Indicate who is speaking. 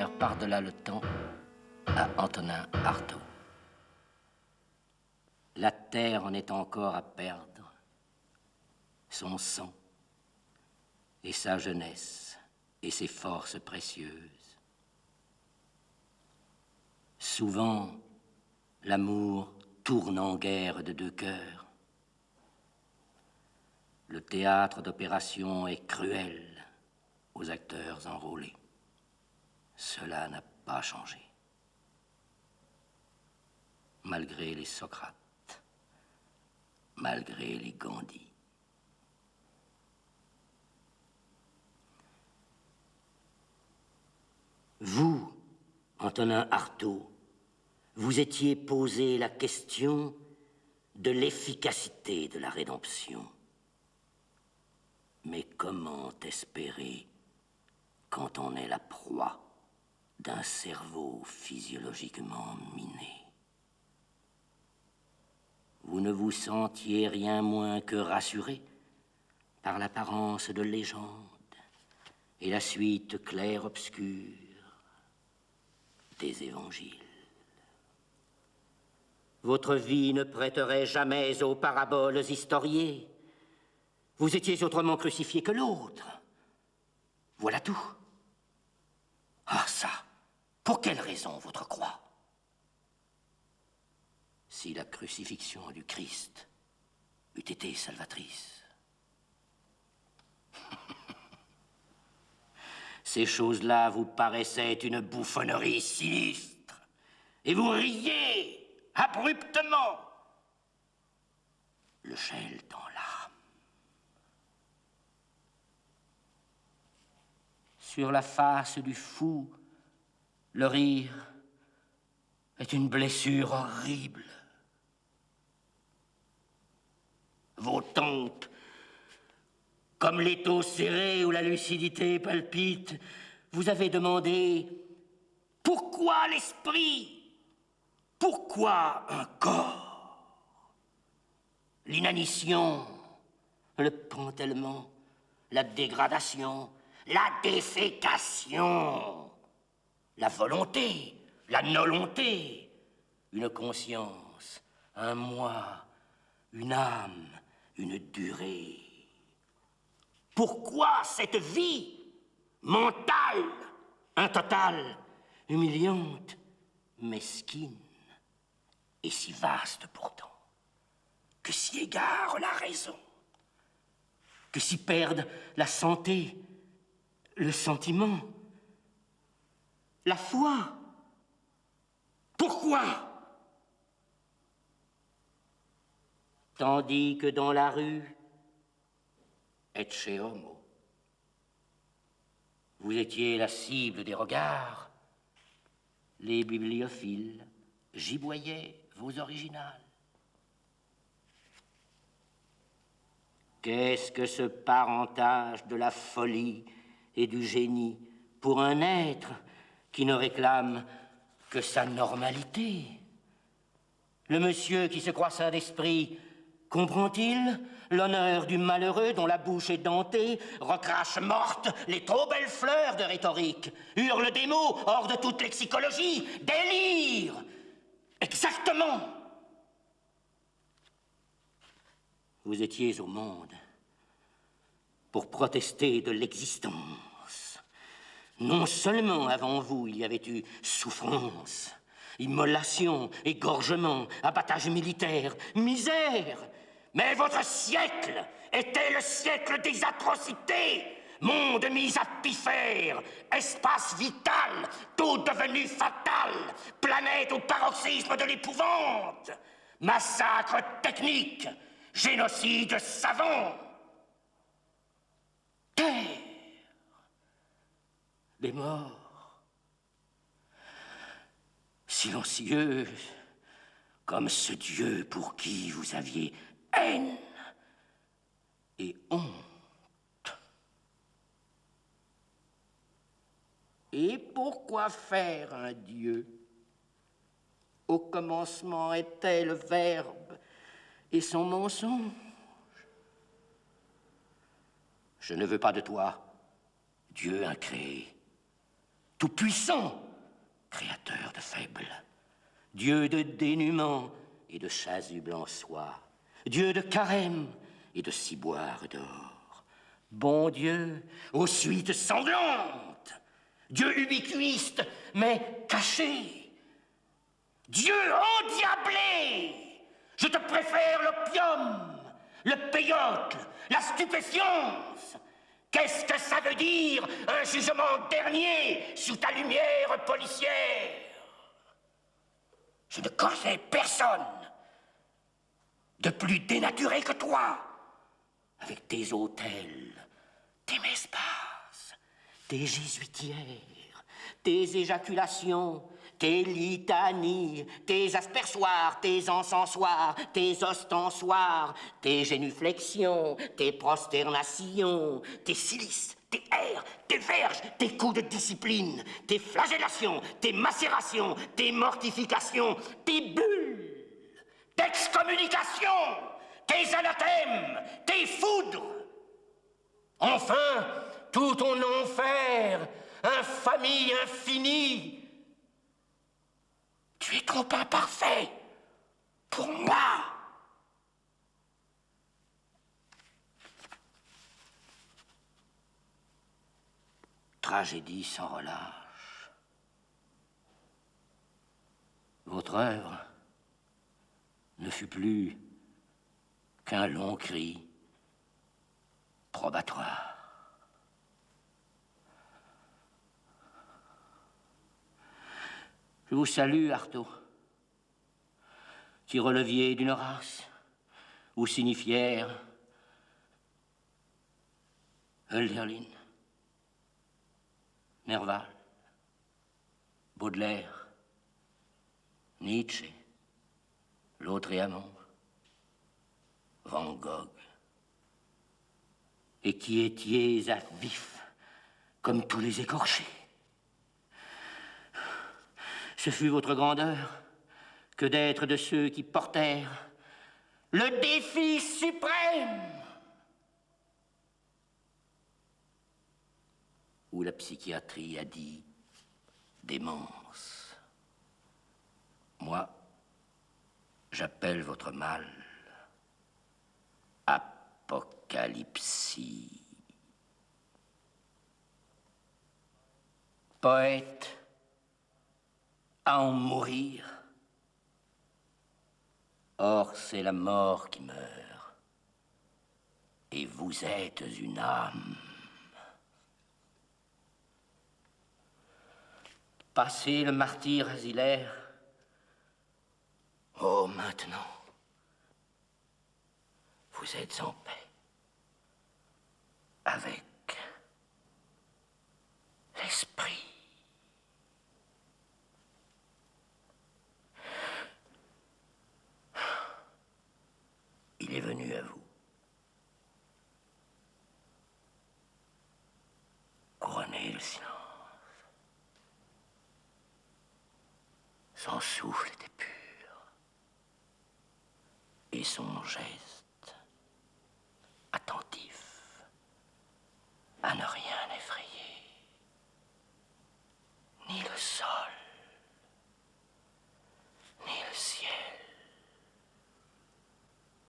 Speaker 1: terre par-delà le temps à Antonin Artaud. La terre en est encore à perdre, son sang et sa jeunesse et ses forces précieuses. Souvent, l'amour tourne en guerre de deux cœurs. Le théâtre d'opération est cruel aux acteurs enrôlés. Cela n'a pas changé. Malgré les Socrates, malgré les Gandhi. Vous, Antonin Artaud, vous étiez posé la question de l'efficacité de la rédemption. Mais comment espérer quand on est la proie d'un cerveau physiologiquement miné? Vous ne vous sentiez rien moins que rassuré par l'apparence de légende et la suite clair-obscure des évangiles. Votre vie ne prêterait jamais aux paraboles historiées. Vous étiez autrement crucifié que l'autre. Voilà tout. Ah ça, pour quelle raison votre croix? Si la crucifixion du Christ eût été salvatrice. Ces choses-là vous paraissaient une bouffonnerie sinistre. Et vous riez abruptement. Le gel dans l'âme. Sur la face du fou, le rire est une blessure horrible. Vos tempes, comme l'étau serré où la lucidité palpite, vous avez demandé « Pourquoi l'esprit? Pourquoi un corps ?» L'inanition, le pantellement, la dégradation, la défécation, la volonté, la nolonté, une conscience, un moi, une âme, une durée. Pourquoi cette vie mentale, intotale, humiliante, mesquine et si vaste pourtant, que s'y égare la raison, que s'y perdent la santé, le sentiment, la foi? Pourquoi? Tandis que dans la rue, ecce homo, vous étiez la cible des regards, les bibliophiles giboyaient vos originales. Qu'est-ce que ce parentage de la folie et du génie pour un être qui ne réclame que sa normalité? Le monsieur qui se croit saint d'esprit, comprend-il l'honneur du malheureux dont la bouche est dentée, recrache morte les trop belles fleurs de rhétorique, hurle des mots hors de toute lexicologie, délire? Exactement. Vous étiez au monde pour protester de l'existence. Non seulement avant vous, il y avait eu souffrance, immolation, égorgement, abattage militaire, misère, mais votre siècle était le siècle des atrocités. Monde mis à piffère, espace vital, tout devenu fatal, planète au paroxysme de l'épouvante, massacre technique, génocide savant, terre, des morts, silencieux, comme ce Dieu pour qui vous aviez haine et honte. Et pourquoi faire un Dieu? Au commencement était le Verbe et son mensonge. Je ne veux pas de toi, Dieu incréé. tout-puissant, créateur de faibles, Dieu de dénuement et de chasuble en soie, Dieu de carême et de ciboire d'or, bon Dieu aux suites sanglantes, Dieu ubiquiste mais caché, Dieu endiablé, je te préfère l'opium, le péyote, la stupéfiance. Qu'est-ce que ça veut dire, un jugement dernier sous ta lumière policière? Je ne connais personne de plus dénaturé que toi, avec tes hôtels, tes messes basses, tes jésuitières, tes éjaculations, tes litanies, tes aspersoirs, tes encensoirs, tes ostensoirs, tes génuflexions, tes prosternations, tes silices, tes airs, tes verges, tes coups de discipline, tes flagellations, tes macérations, tes mortifications, tes bulles d'excommunication, tes anathèmes, tes foudres. Enfin, tout ton enfer, infamie infinie. Tu es trop imparfait pour moi. Tragédie sans relâche. Votre œuvre ne fut plus qu'un long cri probatoire. Je vous salue, Artaud, qui releviez d'une race où signifièrent Hölderlin, Nerval, Baudelaire, Nietzsche, Lautréamont, Van Gogh, et qui étiez à vif comme tous les écorchés. Ce fut votre grandeur que d'être de ceux qui portèrent le défi suprême, où la psychiatrie a dit démence. Moi, j'appelle votre mal apocalypsie. Poète à en mourir. Or, c'est la mort qui meurt. Et vous êtes une âme. Passé le martyre asilaire, oh, maintenant, vous êtes en paix avec l'esprit. Il est venu à vous. Couronnez le silence. Son souffle était pur et son geste